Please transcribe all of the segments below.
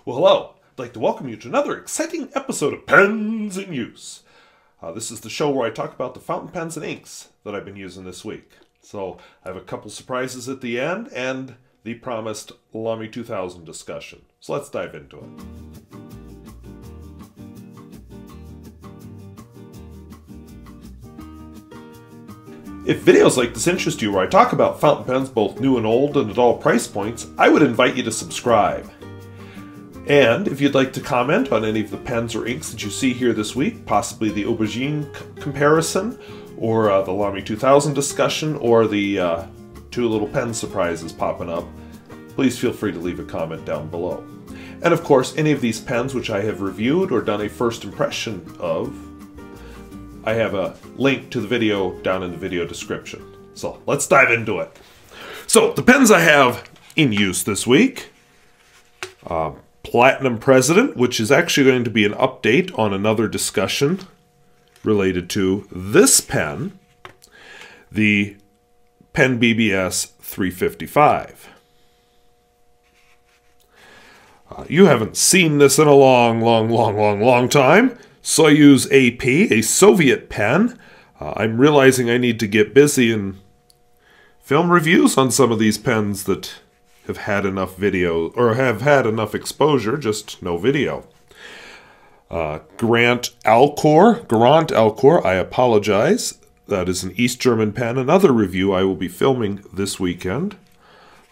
Well, hello. I'd like to welcome you to another exciting episode of Pens in Use. This is the show where I talk about the fountain pens and inks that I've been using this week. So I have a couple surprises at the end and the promised Lamy 2000 discussion. So let's dive into it. If videos like this interest you, where I talk about fountain pens both new and old and at all price points, I would invite you to subscribe. And if you'd like to comment on any of the pens or inks that you see here this week, possibly the Aubergine comparison, or the Lamy 2000 discussion, or the two little pen surprises popping up, please feel free to leave a comment down below. And of course, any of these pens which I have reviewed or done a first impression of, I have a link to the video down in the video description. So let's dive into it. So the pens I have in use this week, Platinum President, which is actually going to be an update on another discussion related to this pen, the PenBBS 355. You haven't seen this in a long time. Soyuz AP, a Soviet pen. I'm realizing I need to get busy and film reviews on some of these pens that have had enough video, or have had enough exposure, just no video. Garant Alkor, I apologize. That is an East German pen, another review I will be filming this weekend.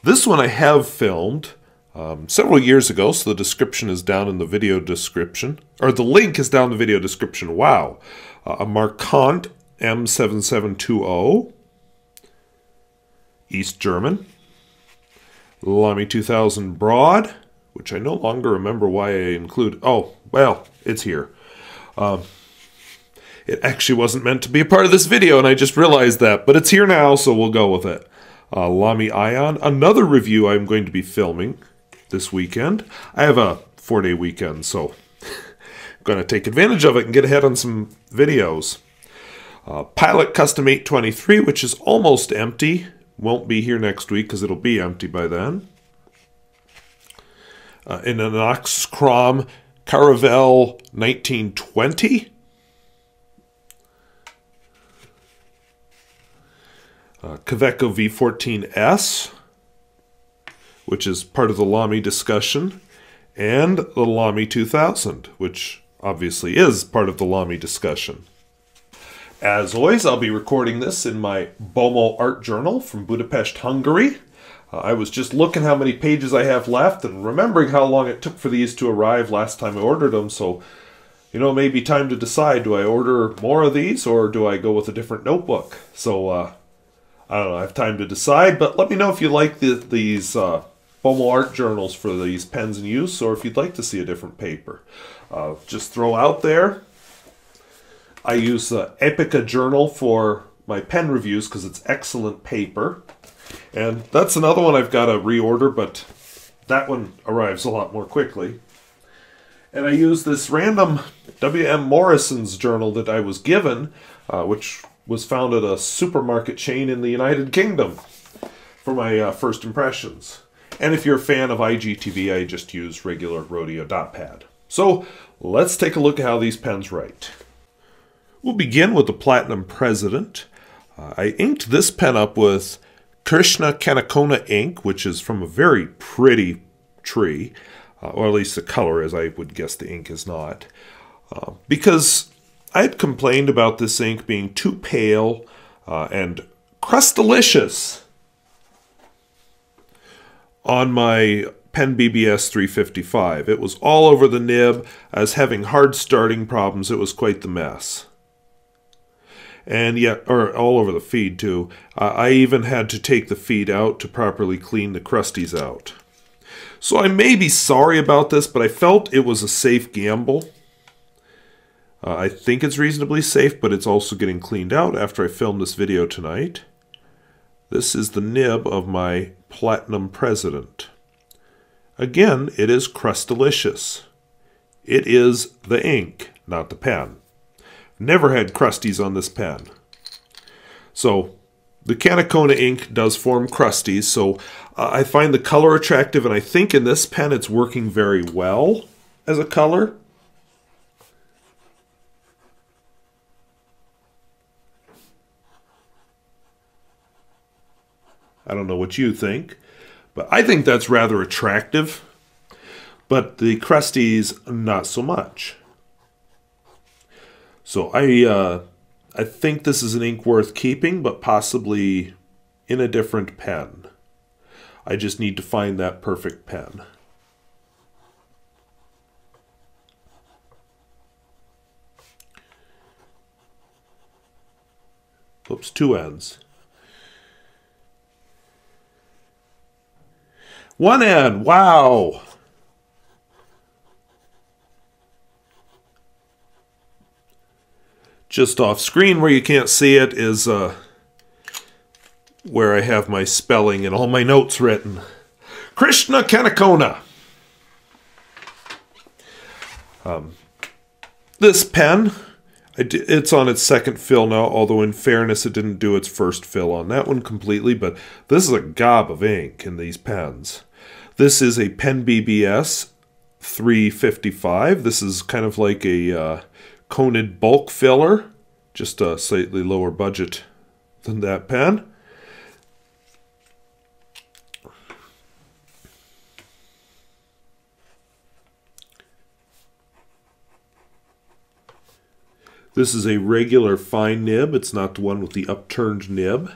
This one I have filmed several years ago, so the description is down in the video description, or the link is down in the video description. Wow. A Markant M7720, East German. Lamy 2000 Broad, which I no longer remember why I include. Oh, well, it's here. It actually wasn't meant to be a part of this video, and I just realized that, but it's here now, so we'll go with it. Lamy Ion, another review I'm going to be filming this weekend. I have a 4-day weekend, so I'm going to take advantage of it and get ahead on some videos. Pilot Custom 823, which is almost empty. Won't be here next week because it'll be empty by then. An Inoxcrom Caravel 1920. Kvitko V14S, which is part of the Lamy discussion, and the Lamy 2000, which obviously is part of the Lamy discussion. As always, I'll be recording this in my Bomo art journal from Budapest, Hungary. I was just looking how many pages I have left and remembering how long it took for these to arrive last time I ordered them, so, you know, maybe time to decide, do I order more of these or do I go with a different notebook? So, I don't know, I have time to decide, but let me know if you like these Bomo art journals for these pens in use, or if you'd like to see a different paper. Just throw out there, I use the Epica journal for my pen reviews because it's excellent paper. And that's another one I've got to reorder, but that one arrives a lot more quickly. And I use this random W.M. Morrison's journal that I was given, which was found at a supermarket chain in the United Kingdom for my first impressions. And if you're a fan of IGTV, I just use regular Rodeo dot pad. So let's take a look at how these pens write. We'll begin with the Platinum President. I inked this pen up with Krishna Kanikonna ink, which is from a very pretty tree, or at least the color, as I would guess the ink is not, because I had complained about this ink being too pale and crustalicious on my PenBBS 355. It was all over the nib. I was having hard starting problems. It was quite the mess. And yet, or all over the feed too. I even had to take the feed out to properly clean the crusties out. So I may be sorry about this, but I felt it was a safe gamble. I think it's reasonably safe, but it's also getting cleaned out after I filmed this video tonight. This is the nib of my Platinum President. Again, it is crustalicious. It is the ink, not the pen. Never had crusties on this pen. So The Kanikonna ink does form crusties, so I find the color attractive, and I think in this pen it's working very well as a color. I don't know what you think, but I think that's rather attractive. But the crusties, not so much. So I think this is an ink worth keeping, but possibly in a different pen. I just need to find that perfect pen. Oops, two ends. One end, wow! Just off screen where you can't see it is where I have my spelling and all my notes written. Krishna Kanikonna. This pen, it's on its second fill now, although in fairness it didn't do its first fill on that one completely, but this is a gob of ink in these pens. This is a PenBBS 355. This is kind of like a coned bulk filler, just a slightly lower budget than that pen. This is a regular fine nib. It's not the one with the upturned nib.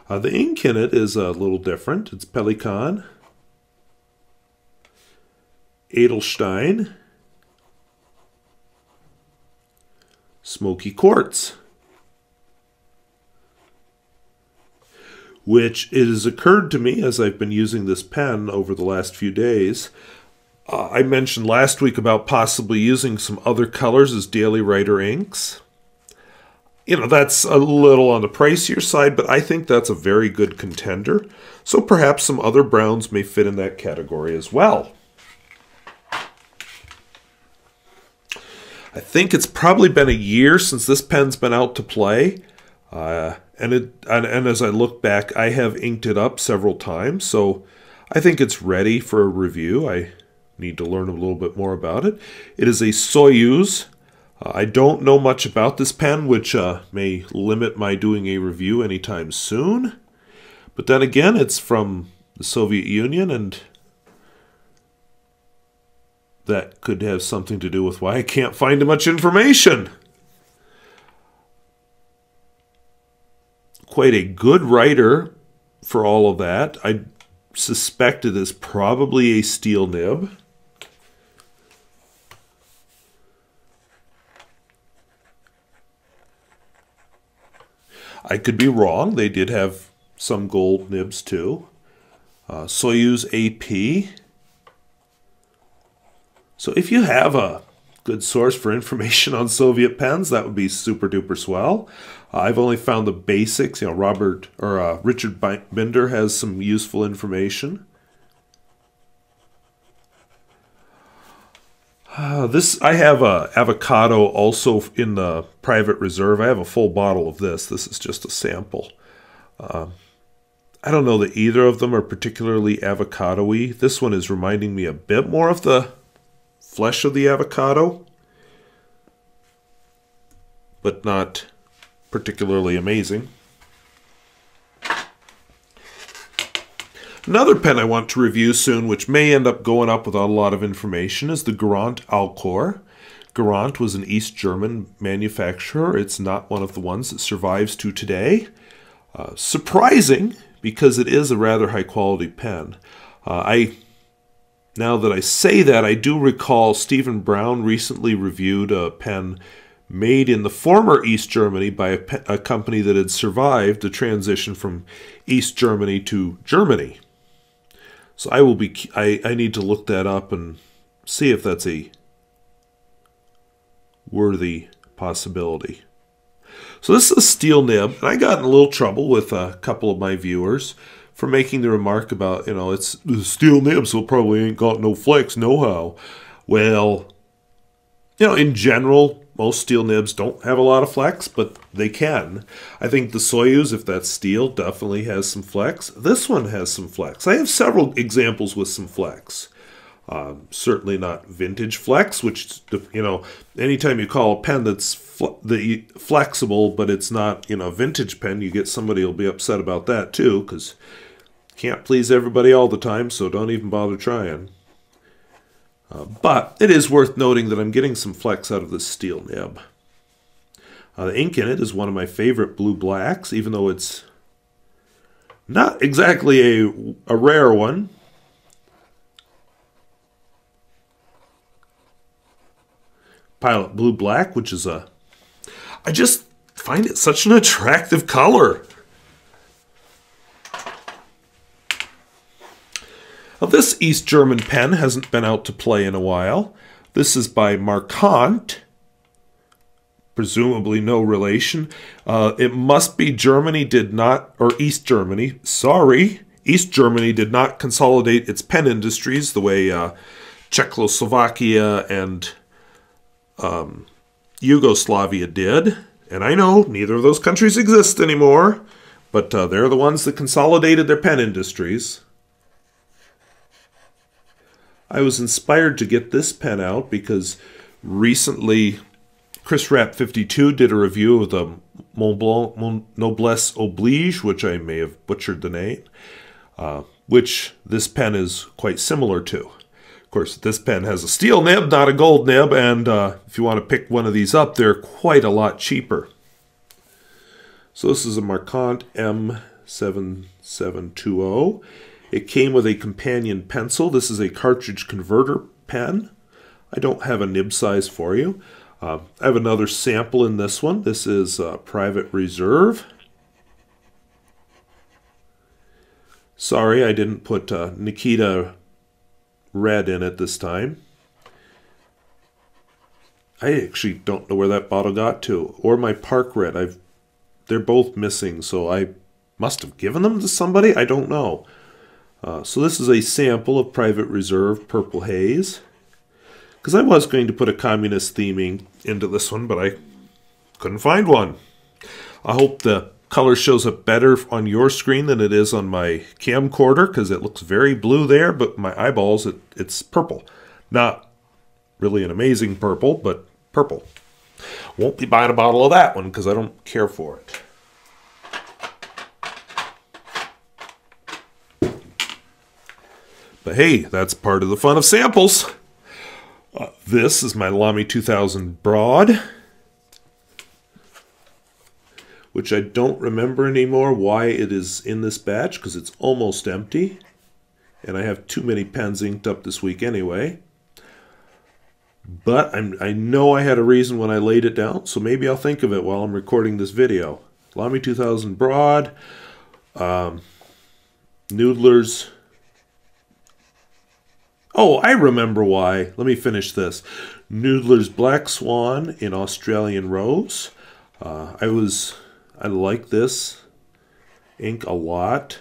The ink in it is a little different. It's Pelikan, Edelstein, Smoky Quartz, which it has occurred to me as I've been using this pen over the last few days. I mentioned last week about possibly using some other colors as daily writer inks. You know, that's a little on the pricier side, but I think that's a very good contender. So perhaps some other browns may fit in that category as well. I think it's probably been a year since this pen's been out to play. And as I look back, I have inked it up several times, so I think it's ready for a review. I need to learn a little bit more about it. It is a Soyuz. I don't know much about this pen, which may limit my doing a review anytime soon. But then again, it's from the Soviet Union, and that could have something to do with why I can't find much information. Quite a good writer for all of that. I suspect it is probably a steel nib. I could be wrong. They did have some gold nibs too. Soyuz AP. So if you have a good source for information on Soviet pens, that would be super duper swell. I've only found the basics. You know, Richard Binder has some useful information. I have a Avocado also in the private reserve. I have a full bottle of this. This is just a sample. I don't know that either of them are particularly avocado-y. This one is reminding me a bit more of the flesh of the avocado, but not particularly amazing. Another pen I want to review soon, which may end up going up without a lot of information, is the Garant Alkor. Garant was an East German manufacturer. It's not one of the ones that survives to today. Surprising, because it is a rather high-quality pen. Now that I say that, I do recall Stephen Brown recently reviewed a pen made in the former East Germany by a company that had survived the transition from East Germany to Germany. So I need to look that up and see if that's a worthy possibility. So this is a steel nib, and I got in a little trouble with a couple of my viewers for making the remark about, you know, it's steel nib, so probably ain't got no flex, no how. Well, you know, in general, most steel nibs don't have a lot of flex, but they can. I think the Soyuz, if that's steel, definitely has some flex. This one has some flex. I have several examples with some flex. Certainly not vintage flex, which, you know, anytime you call a pen that's flexible, but it's not, you know, a vintage pen, you get somebody who'll be upset about that too, because can't please everybody all the time, so don't even bother trying. But it is worth noting that I'm getting some flex out of this steel nib. The ink in it is one of my favorite blue blacks, even though it's not exactly a rare one. Pilot Blue Black, which is I just find it such an attractive color. Now, this East German pen hasn't been out to play in a while. This is by Markant. Presumably no relation. It must be Germany did not, or East Germany, sorry. East Germany did not consolidate its pen industries the way Czechoslovakia and Yugoslavia did. And I know neither of those countries exist anymore, but they're the ones that consolidated their pen industries. I was inspired to get this pen out because recently Kvitko V14S did a review of the Mont Blanc Noblesse Oblige, which I may have butchered the name, which this pen is quite similar to. Of course, this pen has a steel nib, not a gold nib, and if you want to pick one of these up, they're quite a lot cheaper. So this is a Markant M7720. It came with a companion pencil. This is a cartridge converter pen. I don't have a nib size for you. I have another sample in this one. This is Private Reserve. Sorry, I didn't put Nikita Red in it this time. I actually don't know where that bottle got to. Or my Park Red. They're both missing, so I must have given them to somebody? I don't know. So this is a sample of Private Reserve Purple Haze. Because I was going to put a communist theming into this one, but I couldn't find one. I hope the color shows up better on your screen than it is on my camcorder, because it looks very blue there, but my eyeballs, it's purple. Not really an amazing purple, but purple. Won't be buying a bottle of that one because I don't care for it. But hey, that's part of the fun of samples. This is my Lamy 2000 Broad, which I don't remember anymore why it is in this batch, because it's almost empty. And I have too many pens inked up this week anyway. But I know I had a reason when I laid it down, so maybe I'll think of it while I'm recording this video. Lamy 2000 Broad, Noodler's. Oh, I remember why. Let me finish this. Noodler's Black Swan in Australian Rose. I like this ink a lot.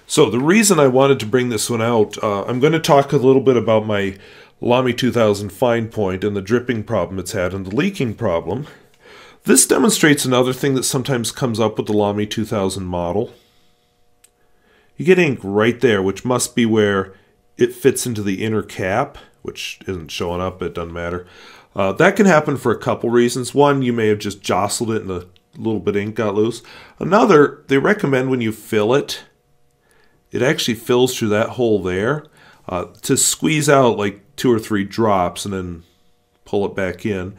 So the reason I wanted to bring this one out, I'm going to talk a little bit about my Lamy 2000 fine point and the dripping problem it's had and the leaking problem. This demonstrates another thing that sometimes comes up with the Lamy 2000 model. You get ink right there, which must be where it fits into the inner cap, which isn't showing up, it doesn't matter. That can happen for a couple reasons. One, you may have just jostled it and a little bit of ink got loose. Another, they recommend when you fill it, it actually fills through that hole there, to squeeze out like 2 or 3 drops and then pull it back in.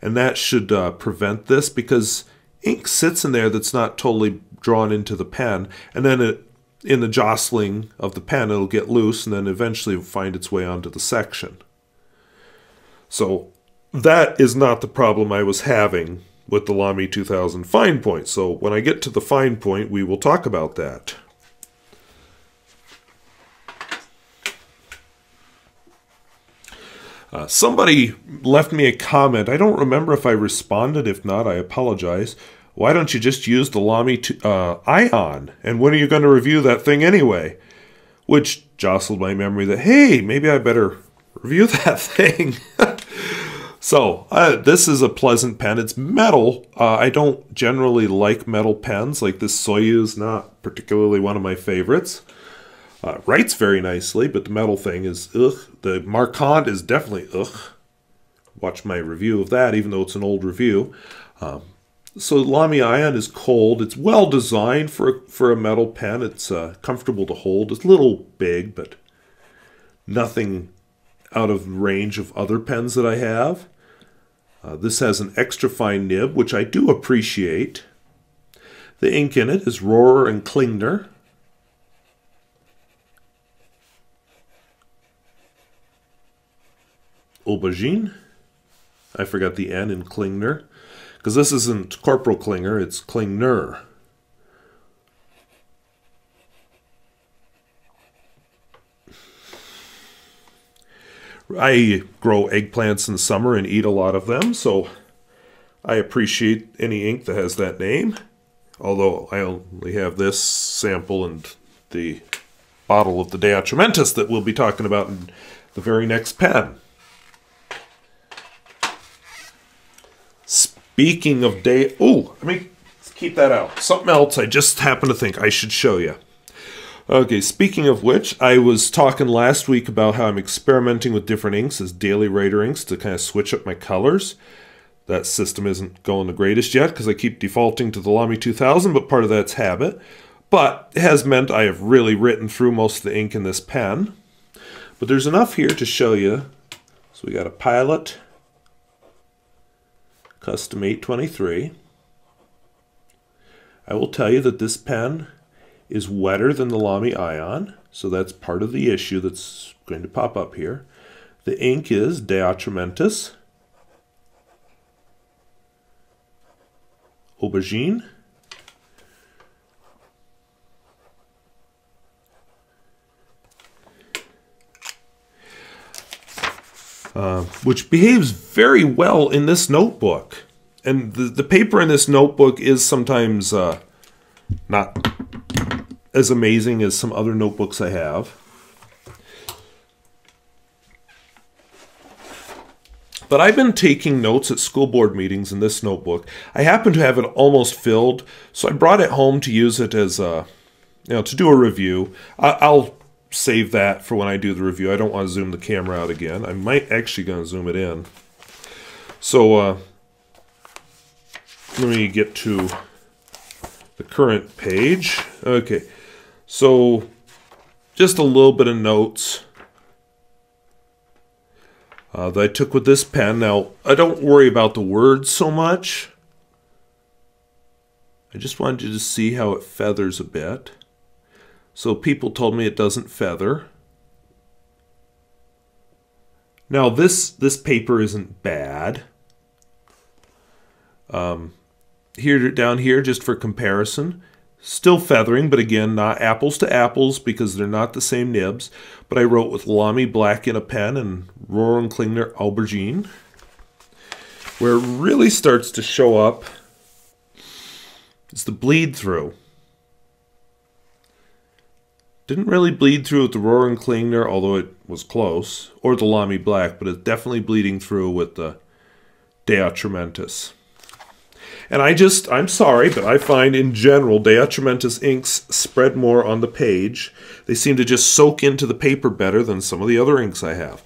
And that should prevent this, because ink sits in there that's not totally drawn into the pen, and then in the jostling of the pen it'll get loose and then eventually find its way onto the section. So that is not the problem I was having with the Lamy 2000 fine point. So when I get to the fine point, we will talk about that. Somebody left me a comment. I don't remember if I responded. If not, I apologize. why don't you just use the Lamy Ion? And when are you going to review that thing anyway? Which jostled my memory that, hey, maybe I better review that thing. So, this is a pleasant pen. It's metal. I don't generally like metal pens. Like this Soyuz, not particularly one of my favorites. Writes very nicely, but the metal thing is ugh. The Markant is definitely ugh. Watch my review of that, even though it's an old review. So Lamy Ion is cold. It's well designed for a metal pen. It's comfortable to hold. It's a little big, but nothing out of range of other pens that I have. This has an extra fine nib, which I do appreciate. The ink in it is Rohrer and Klingner. Aubergine. I forgot the N in Klingner. Because this isn't Corporal Klingner, it's Klingner. I grow eggplants in summer and eat a lot of them, so I appreciate any ink that has that name. Although I only have this sample and the bottle of the Atramentis that we'll be talking about in the very next pen. Speaking of let me keep that out. Something else I just happened to think I should show you. Okay, speaking of which, I was talking last week about how I'm experimenting with different inks as daily writer inks to kind of switch up my colors. That system isn't going the greatest yet because I keep defaulting to the Lamy 2000, but part of that's habit. But it has meant I have really written through most of the ink in this pen. But there's enough here to show you. So we got a Pilot Custom 823. I will tell you that this pen is wetter than the Lamy Ion, so that's part of the issue that's going to pop up here. The ink is Atramentis, Aubergine, which behaves very well in this notebook. And the paper in this notebook is sometimes not as amazing as some other notebooks I have. But I've been taking notes at school board meetings in this notebook. I happen to have it almost filled, so I brought it home to use it as a, to do a review. I'll save that for when I do the review. I don't want to zoom the camera out again. I might actually going to zoom it in. So let me get to the current page. Okay. So, just a little bit of notes that I took with this pen. Now, I don't worry about the words so much. I just wanted you to see how it feathers a bit. So, people told me it doesn't feather. Now, this paper isn't bad. Down here, just for comparison. Still feathering, but again, not apples to apples because they're not the same nibs. But I wrote with Lamy Black in a pen and Rohrer and Klingner Aubergine. Where it really starts to show up is the bleed through. Didn't really bleed through with the Rohrer and Klingner, although it was close, or the Lamy Black, but it's definitely bleeding through with the Atramentis. And I'm sorry, but I find in general Atramentis inks spread more on the page. They seem to just soak into the paper better than some of the other inks I have.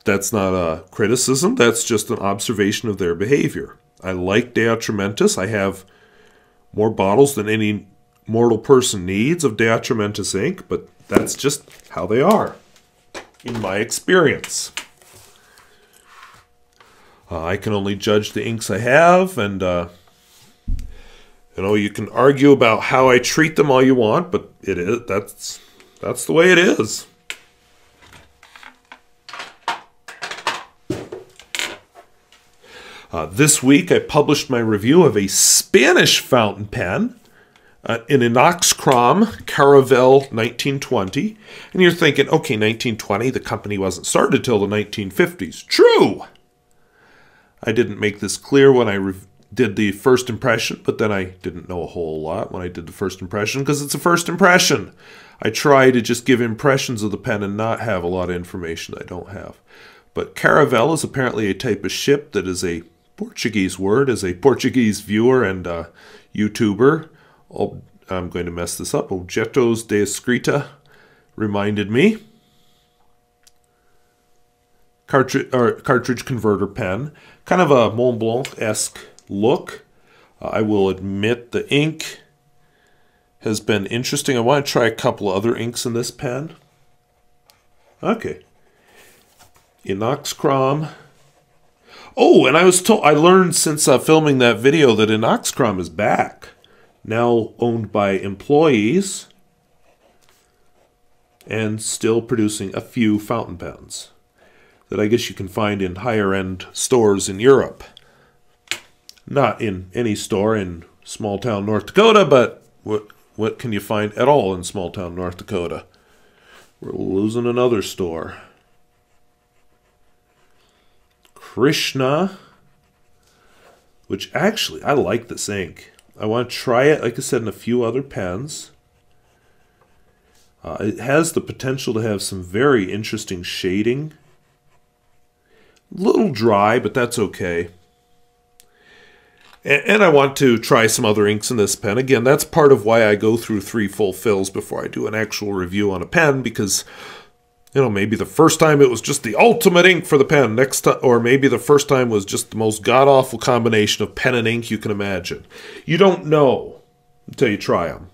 That's not a criticism, that's just an observation of their behavior. I like Atramentis. I have more bottles than any mortal person needs of Atramentis ink, but that's just how they are, in my experience. I can only judge the inks I have, and you can argue about how I treat them all you want, but that's the way it is. This week I published my review of a Spanish fountain pen, an Inoxcrom Caravel 1920. And you're thinking, okay, 1920, the company wasn't started till the 1950s. True! I didn't make this clear when I did the first impression, but then I didn't know a whole lot when I did the first impression because it's a first impression. I try to just give impressions of the pen and not have a lot of information I don't have. But Caravel is apparently a type of ship that is a Portuguese word. As a Portuguese viewer and YouTuber, I'm going to mess this up. Objetos de Escrita reminded me. Cartridge converter pen. Kind of a Mont Blanc-esque look. I will admit the ink has been interesting. I want to try a couple other inks in this pen. Okay. Inoxcrom. Oh, and I learned since filming that video that Inoxcrom is back. Now owned by employees and still producing a few fountain pens that I guess you can find in higher-end stores in Europe. Not in any store in small-town North Dakota, but what can you find at all in small-town North Dakota? We're losing another store. Krishna, which actually, I like this ink. I want to try it, like I said, in a few other pens. It has the potential to have some very interesting shading. A little dry, but that's okay. And I want to try some other inks in this pen. Again, that's part of why I go through 3 full fills before I do an actual review on a pen, because, you know, maybe the first time it was just the ultimate ink for the pen. Next time, or maybe the first time was just the most god-awful combination of pen and ink you can imagine. You don't know until you try them.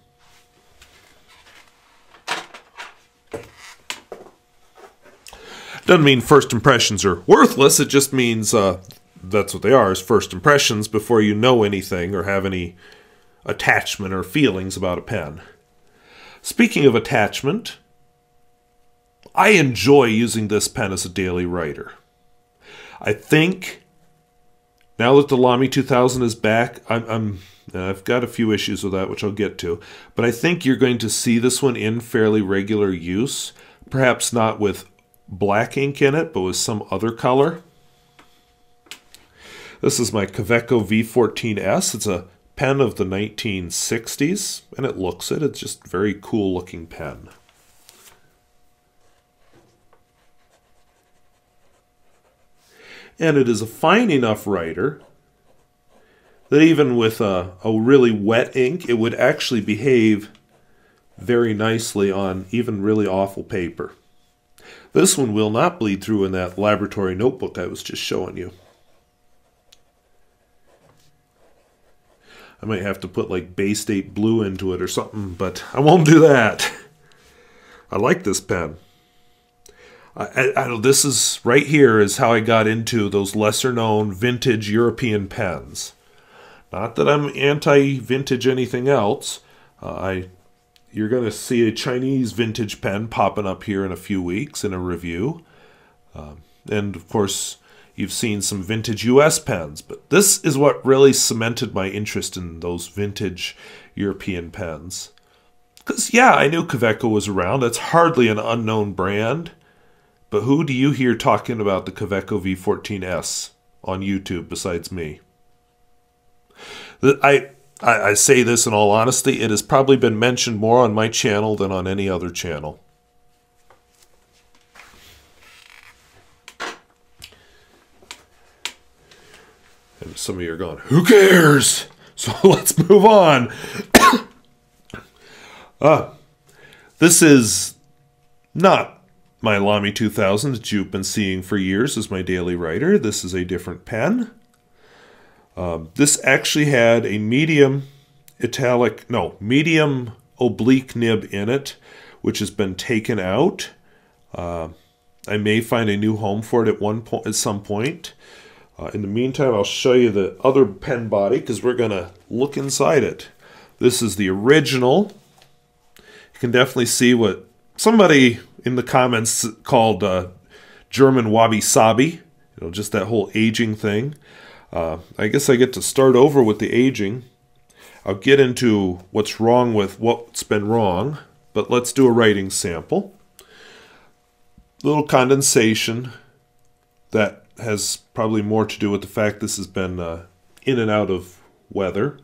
Doesn't mean first impressions are worthless. It just means that's what they are, is first impressions before you know anything or have any attachment or feelings about a pen. Speaking of attachment, I enjoy using this pen as a daily writer. I think now that the Lamy 2000 is back, I've got a few issues with that, which I'll get to, but I think you're going to see this one in fairly regular use, perhaps not with black ink in it, but with some other color. This is my Kvitko V14S. It's a pen of the 1960s, and it looks it. It's just a very cool looking pen. And it is a fine enough writer that even with a really wet ink, it would actually behave very nicely on even really awful paper. This one will not bleed through in that laboratory notebook I was just showing you. I might have to put like Bay State Blue into it or something, but I won't do that. I like this pen. This is right here is how I got into those lesser known vintage European pens. Not that I'm anti-vintage anything else. You're going to see a Chinese vintage pen popping up here in a few weeks in a review. And of course, you've seen some vintage US pens, but this is what really cemented my interest in those vintage European pens. Because, yeah, I knew Kaweco was around. It's hardly an unknown brand. But who do you hear talking about the Kvitko V14S on YouTube besides me? I say this in all honesty, it has probably been mentioned more on my channel than on any other channel. And some of you are going, who cares? So let's move on. This is not my Lamy 2000 that you've been seeing for years as my daily writer. This is a different pen. This actually had a medium oblique nib in it, which has been taken out. I may find a new home for it at some point. In the meantime, I'll show you the other pen body because we're going to look inside it. This is the original. You can definitely see what somebody in the comments called German wabi-sabi. You know, just that whole aging thing. I guess I get to start over with the aging. I'll get into what's wrong with what's been wrong, but let's do a writing sample. Little condensation that has probably more to do with the fact this has been in and out of weather.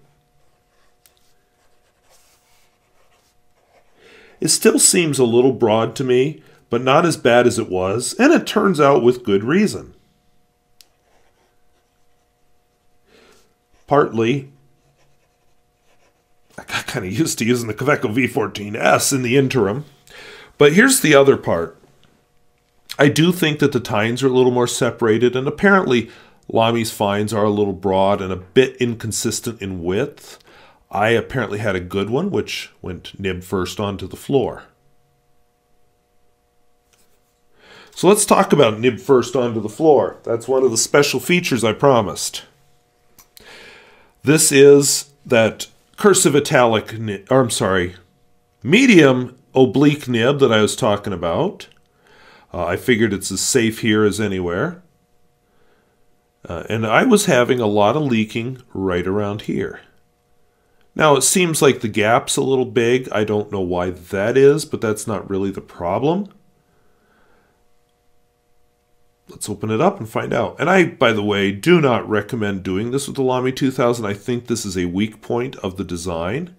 It still seems a little broad to me, but not as bad as it was, and it turns out with good reason. Partly, I got kind of used to using the Kvitko V14S in the interim, but here's the other part. I do think that the tines are a little more separated, and apparently Lamy's fines are a little broad and a bit inconsistent in width. I apparently had a good one, which went nib first onto the floor. So let's talk about nib first onto the floor. That's one of the special features I promised. This is that cursive italic, medium oblique nib that I was talking about. I figured it's as safe here as anywhere. And I was having a lot of leaking right around here. Now, it seems like the gap's a little big. I don't know why that is, but that's not really the problem. Let's open it up and find out. And I, by the way, do not recommend doing this with the Lamy 2000. I think this is a weak point of the design.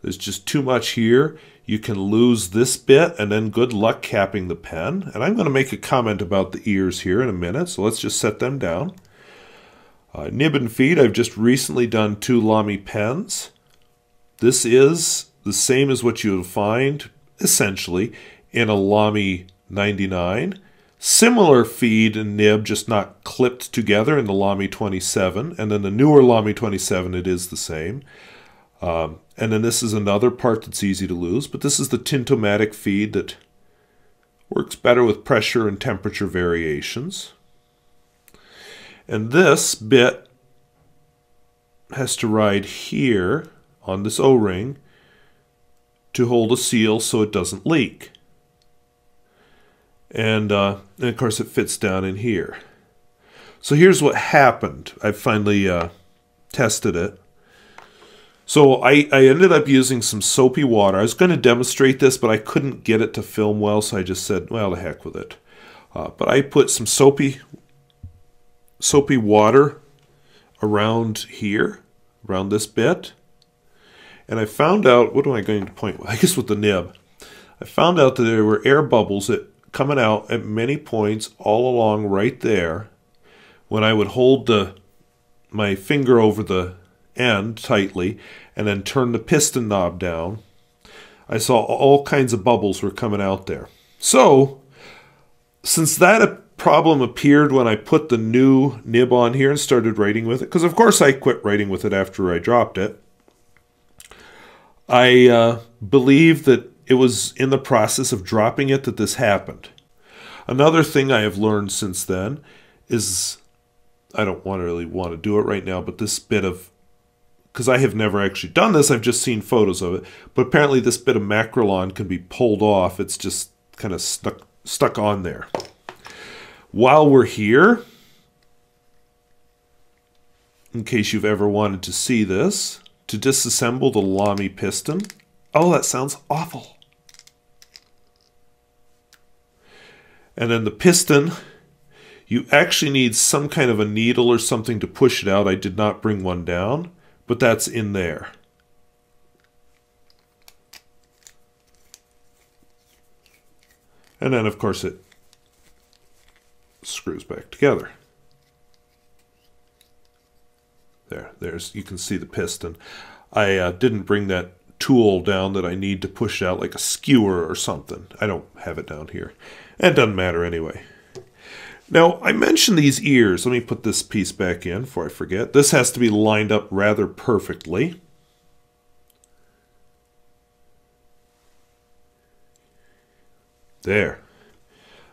There's just too much here. You can lose this bit, and then good luck capping the pen. And I'm going to make a comment about the ears here in a minute, so let's just set them down. Nib and feed, I've just recently done 2 Lamy pens. This is the same as what you would find, essentially, in a Lamy 99. Similar feed and nib, just not clipped together in the Lamy 27. And then the newer Lamy 27, it is the same. And then this is another part that's easy to lose. But this is the Tintomatic feed that works better with pressure and temperature variations. And this bit has to ride here on this O-ring to hold a seal so it doesn't leak. And of course it fits down in here. So here's what happened. I finally tested it. So I ended up using some soapy water. I was going to demonstrate this, but I couldn't get it to film well, so I just said, well, the heck with it. But I put some soapy water around here, around this bit. And I found out, what am I going to point with? I guess with the nib. I found out that there were air bubbles coming out at many points all along right there. When I would hold my finger over the end tightly and then turn the piston knob down, I saw all kinds of bubbles were coming out there. So, since that problem appeared when I put the new nib on here and started writing with it, because of course I quit writing with it after I dropped it, I believe that it was in the process of dropping it that this happened. Another thing I have learned since then is, I don't really want to do it right now, but this bit of, because I have never actually done this, I've just seen photos of it, but apparently this bit of macrolon can be pulled off. It's just kind of stuck on there. While we're here, in case you've ever wanted to see this, to disassemble the Lamy piston. Oh, that sounds awful. And then the piston, you actually need some kind of a needle or something to push it out. I did not bring one down, but that's in there. And then, of course, it screws back together. There's you can see the piston. I didn't bring that tool down that I need to push out, like a skewer or something. I don't have it down here. It doesn't matter anyway. Now, I mentioned these ears. Let me put this piece back in before I forget. This has to be lined up rather perfectly. There.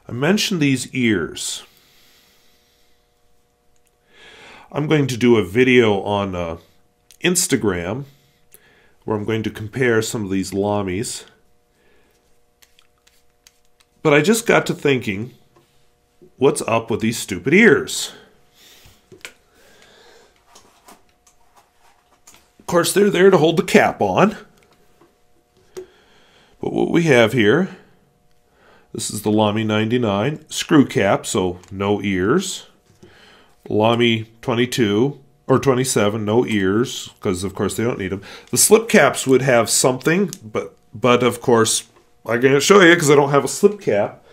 I mentioned these ears. I'm going to do a video on Instagram where I'm going to compare some of these Lamys. But I just got to thinking, what's up with these stupid ears? Of course, they're there to hold the cap on. But what we have here, this is the Lamy 99, screw cap, so no ears. Lamy 22, or 27, no ears, because of course they don't need them. The slip caps would have something, but of course I can't show you because I don't have a slip cap.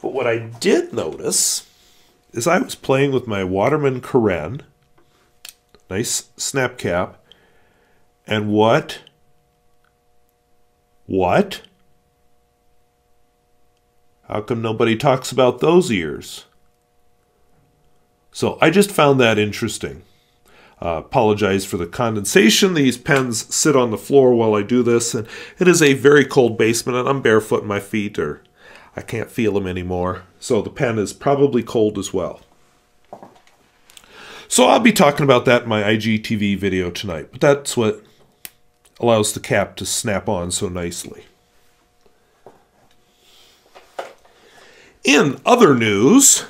But what I did notice is I was playing with my Waterman Karen, nice snap cap, and what? How come nobody talks about those ears? So I just found that interesting. Apologize for the condensation. These pens sit on the floor while I do this, and it is a very cold basement, and I'm barefoot in my feet, or I can't feel them anymore. So the pen is probably cold as well. So I'll be talking about that in my IGTV video tonight, but that's what allows the cap to snap on so nicely. In other news,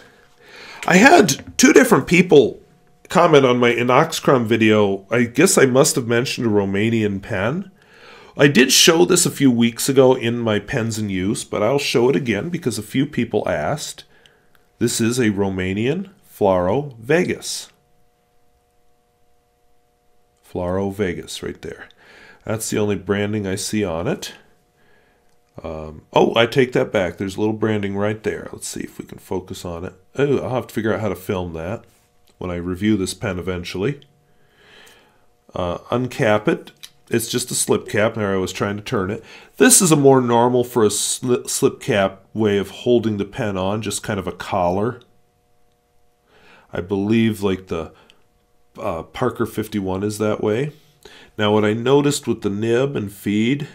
I had two different people comment on my Inoxcrom video. I guess I must have mentioned a Romanian pen. I did show this a few weeks ago in my pens in use, but I'll show it again because a few people asked. This is a Romanian Flaro Vegas. Flaro Vegas right there. That's the only branding I see on it. Oh, I take that back. There's a little branding right there. Let's see if we can focus on it. Oh, I'll have to figure out how to film that when I review this pen eventually. Uncap it. It's just a slip cap. There I was trying to turn it. This is a more normal for a slip cap way of holding the pen on, just kind of a collar. I believe like the Parker 51 is that way. Now what I noticed with the nib and feed,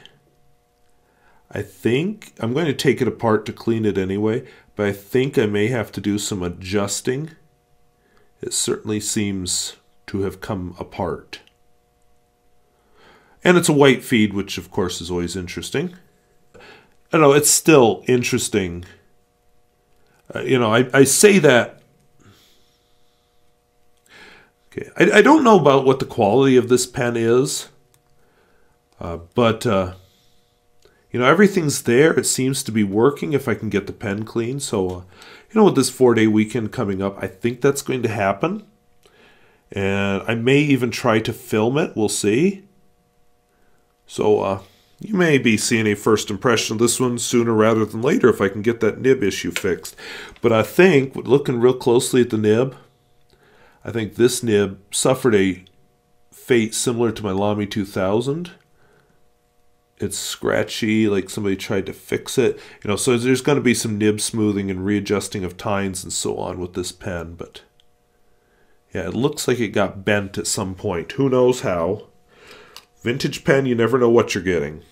I think, I'm going to take it apart to clean it anyway, but I think I may have to do some adjusting. It certainly seems to have come apart. And it's a white feed, which of course is always interesting. I know, it's still interesting. You know, I say that. Okay, I don't know about what the quality of this pen is, but you know, everything's there. It seems to be working if I can get the pen clean. So, you know, with this 4-day weekend coming up, I think that's going to happen. And I may even try to film it. We'll see. So, you may be seeing a first impression of this one sooner rather than later if I can get that nib issue fixed. But I think, looking real closely at the nib, I think this nib suffered a fate similar to my Lamy 2000. It's scratchy, like somebody tried to fix it. You know, so there's going to be some nib smoothing and readjusting of tines and so on with this pen. But yeah, it looks like it got bent at some point. Who knows how? Vintage pen, you never know what you're getting.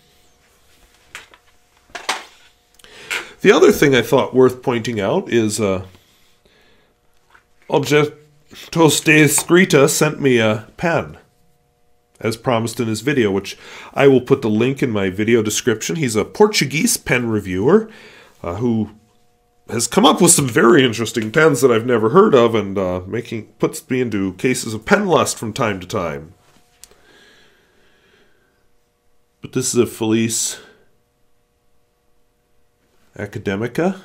The other thing I thought worth pointing out is Objetos de Escrita sent me a pen, as promised in his video, which I will put the link in my video description. He's a Portuguese pen reviewer who has come up with some very interesting pens that I've never heard of, and puts me into cases of pen lust from time to time. But this is a Felisa Academica.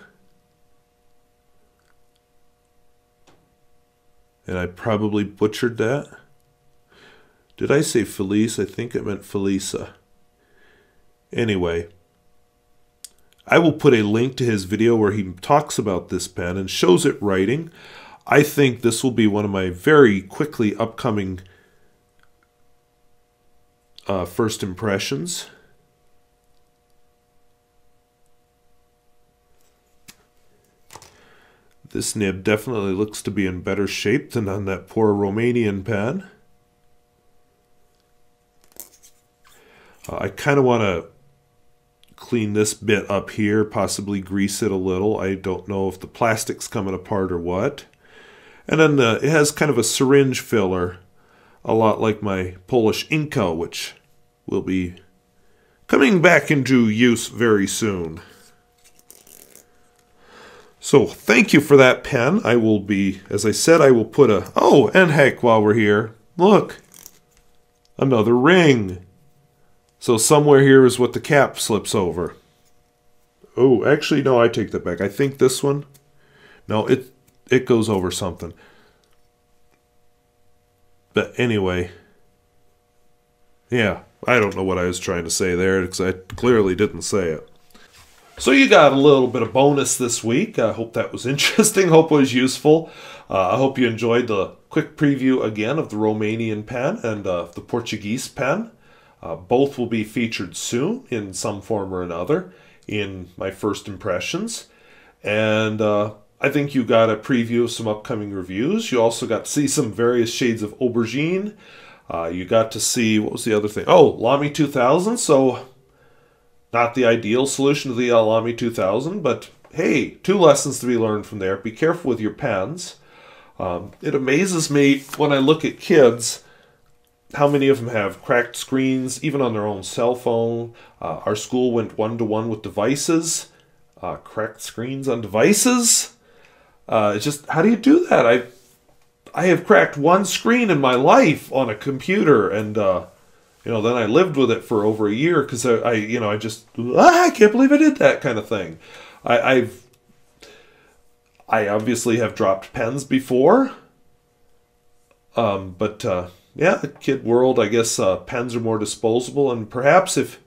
And I probably butchered that. Did I say Felice? I think I meant Felisa. Anyway, I will put a link to his video where he talks about this pen and shows it writing. I think this will be one of my very quickly upcoming first impressions. This nib definitely looks to be in better shape than on that poor Romanian pen. I kind of want to clean this bit up here, possibly grease it a little. I don't know if the plastic's coming apart or what. And then it has kind of a syringe filler, a lot like my Polish Inco, which will be coming back into use very soon. So thank you for that pen. I will be, as I said, I will put a... Oh, and heck, while we're here, look, another ring. So somewhere here is what the cap slips over. Oh, actually, no, I take that back. I think this one, no, it goes over something. But anyway, yeah, I don't know what I was trying to say there because I clearly didn't say it. So you got a little bit of bonus this week. I hope that was interesting. Hope it was useful. I hope you enjoyed the quick preview again of the Romanian pen and the Portuguese pen. Both will be featured soon in some form or another in my first impressions. And I think you got a preview of some upcoming reviews. You also got to see some various shades of Aubergine. You got to see, what was the other thing? Oh, Lamy 2000. So not the ideal solution to the Lamy 2000, but hey, 2 lessons to be learned from there. Be careful with your pens. It amazes me when I look at kids, how many of them have cracked screens, even on their own cell phone. Our school went 1-to-1 with devices. Cracked screens on devices? It's just, how do you do that? I have cracked 1 screen in my life on a computer, and you know, then I lived with it for over a year because I just, I can't believe I did that kind of thing. I obviously have dropped pens before, but yeah, the kid world, I guess pens are more disposable, and perhaps if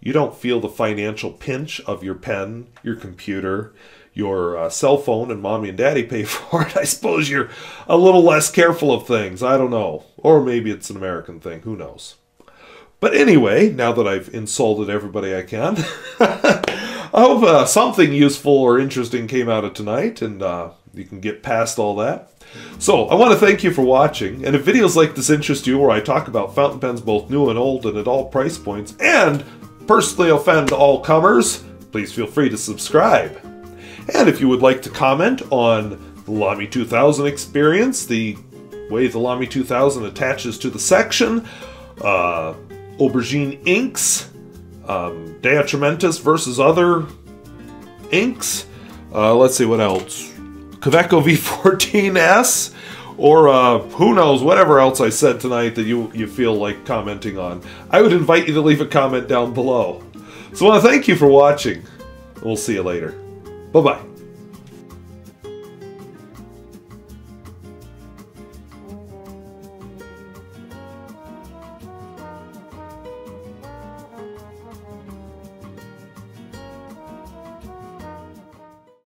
you don't feel the financial pinch of your pen, your computer, your cell phone, and mommy and daddy pay for it, I suppose you're a little less careful of things. I don't know. Or maybe it's an American thing. Who knows? But anyway, now that I've insulted everybody I can, I hope something useful or interesting came out of tonight, and you can get past all that. So, I want to thank you for watching, and if videos like this interest you, where I talk about fountain pens both new and old and at all price points, and personally offend all comers, please feel free to subscribe. And if you would like to comment on the Lamy 2000 experience, the way the Lamy 2000 attaches to the section, Aubergine inks, Atramentis versus other inks, let's see what else, Kvitko V14S, or who knows, whatever else I said tonight that you feel like commenting on, I would invite you to leave a comment down below. So I want to thank you for watching. We'll see you later. Bye-bye.